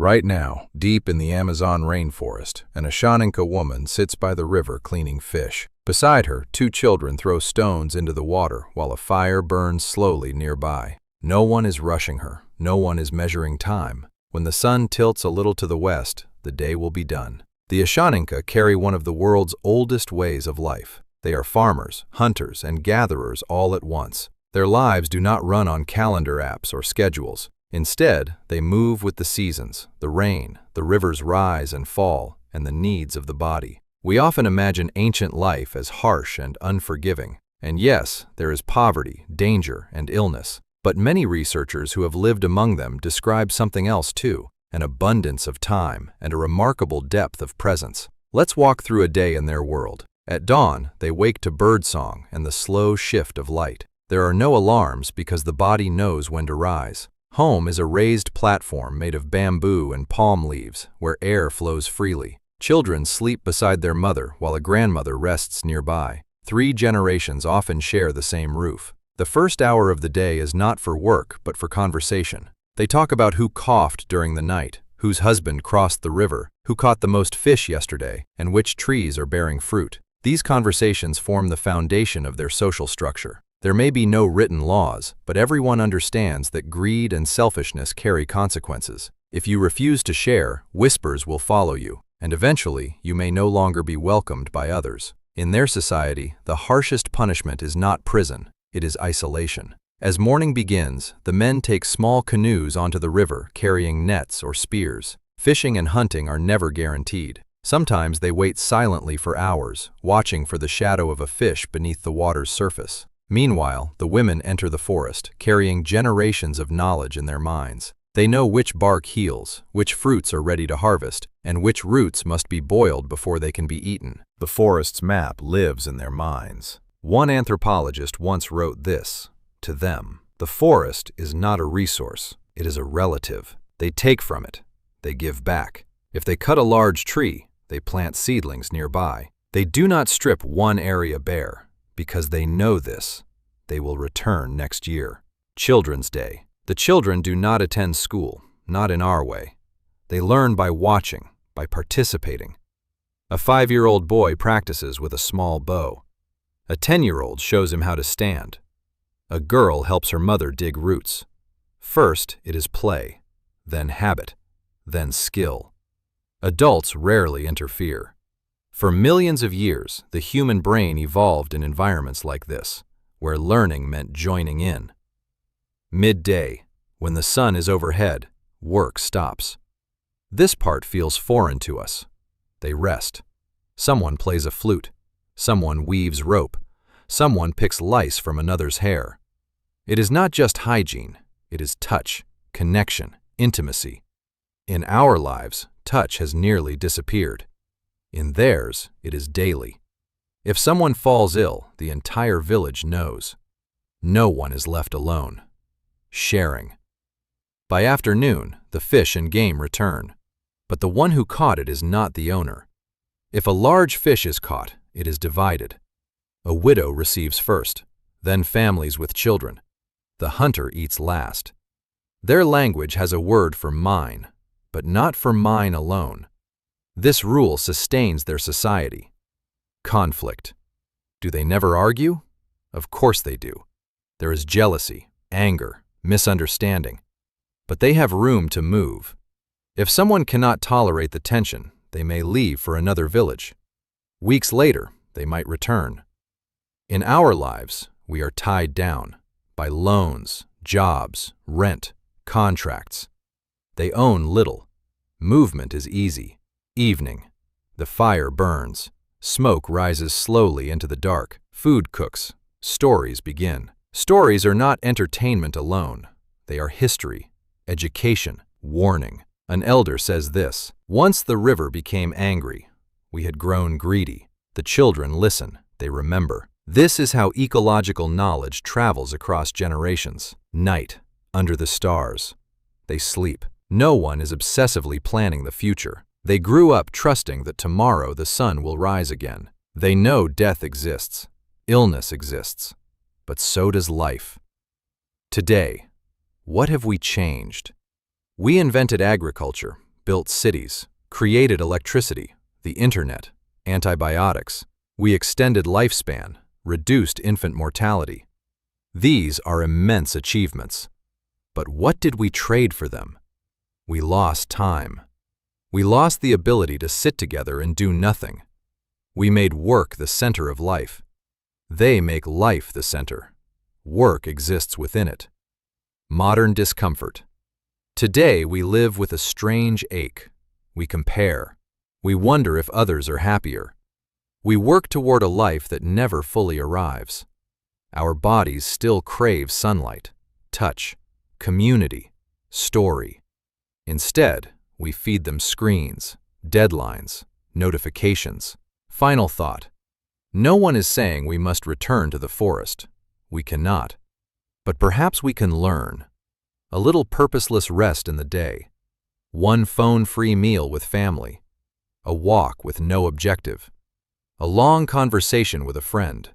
Right now, deep in the Amazon rainforest, an Asháninka woman sits by the river cleaning fish. Beside her, two children throw stones into the water while a fire burns slowly nearby. No one is rushing her. No one is measuring time. When the sun tilts a little to the west, the day will be done. The Asháninka carry one of the world's oldest ways of life. They are farmers, hunters, and gatherers all at once. Their lives do not run on calendar apps or schedules. Instead, they move with the seasons, the rain, the river's rise and fall, and the needs of the body. We often imagine ancient life as harsh and unforgiving. And yes, there is poverty, danger, and illness. But many researchers who have lived among them describe something else too, an abundance of time and a remarkable depth of presence. Let's walk through a day in their world. At dawn, they wake to birdsong and the slow shift of light. There are no alarms because the body knows when to rise. Home is a raised platform made of bamboo and palm leaves where air flows freely. Children sleep beside their mother while a grandmother rests nearby. 3 generations often share the same roof. The first hour of the day is not for work but for conversation. They talk about who coughed during the night, whose husband crossed the river, who caught the most fish yesterday, and which trees are bearing fruit. These conversations form the foundation of their social structure. There may be no written laws, but everyone understands that greed and selfishness carry consequences. If you refuse to share, whispers will follow you, and eventually you may no longer be welcomed by others. In their society, the harshest punishment is not prison, it is isolation. As morning begins, the men take small canoes onto the river carrying nets or spears. Fishing and hunting are never guaranteed. Sometimes they wait silently for hours, watching for the shadow of a fish beneath the water's surface. Meanwhile, the women enter the forest, carrying generations of knowledge in their minds. They know which bark heals, which fruits are ready to harvest, and which roots must be boiled before they can be eaten. The forest's map lives in their minds. One anthropologist once wrote this to them: "The forest is not a resource, it is a relative. They take from it, they give back. If they cut a large tree, they plant seedlings nearby. They do not strip one area bare, because they know this, they will return next year." Children's Day. The children do not attend school, not in our way. They learn by watching, by participating. A 5-year-old boy practices with a small bow. A 10-year-old shows him how to stand. A girl helps her mother dig roots. First, it is play, then habit, then skill. Adults rarely interfere. For millions of years, the human brain evolved in environments like this, where learning meant joining in. Midday, when the sun is overhead, work stops. This part feels foreign to us. They rest. Someone plays a flute. Someone weaves rope. Someone picks lice from another's hair. It is not just hygiene. It is touch, connection, intimacy. In our lives, touch has nearly disappeared. In theirs, it is daily. If someone falls ill, the entire village knows. No one is left alone. Sharing. By afternoon, the fish and game return. But the one who caught it is not the owner. If a large fish is caught, it is divided. A widow receives first, then families with children. The hunter eats last. Their language has a word for mine, but not for mine alone. This rule sustains their society. Conflict. Do they never argue? Of course they do. There is jealousy, anger, misunderstanding. But they have room to move. If someone cannot tolerate the tension, they may leave for another village. Weeks later, they might return. In our lives, we are tied down by loans, jobs, rent, contracts. They own little. Movement is easy. Evening. The fire burns. Smoke rises slowly into the dark. Food cooks. Stories begin. Stories are not entertainment alone. They are history, education, warning. An elder says this: "Once the river became angry. We had grown greedy. The children listen. They remember." This is how ecological knowledge travels across generations. Night, under the stars. They sleep. No one is obsessively planning the future. They grew up trusting that tomorrow the sun will rise again. They know death exists, illness exists, but so does life. Today, what have we changed? We invented agriculture, built cities, created electricity, the internet, antibiotics. We extended lifespan, reduced infant mortality. These are immense achievements. But what did we trade for them? We lost time. We lost the ability to sit together and do nothing. We made work the center of life. They make life the center. Work exists within it. Modern discomfort. Today we live with a strange ache. We compare. We wonder if others are happier. We work toward a life that never fully arrives. Our bodies still crave sunlight, touch, community, story. Instead, we feed them screens, deadlines, notifications. Final thought. No one is saying we must return to the forest. We cannot. But perhaps we can learn. A little purposeless rest in the day. One phone-free meal with family. A walk with no objective. A long conversation with a friend.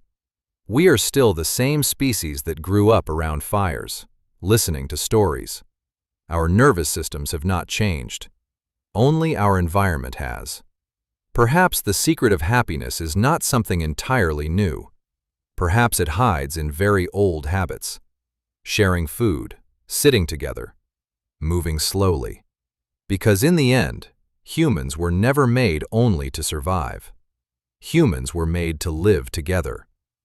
We are still the same species that grew up around fires, listening to stories. Our nervous systems have not changed. Only our environment has. Perhaps the secret of happiness is not something entirely new. Perhaps it hides in very old habits. Sharing food, sitting together, moving slowly. Because in the end, humans were never made only to survive. Humans were made to live together.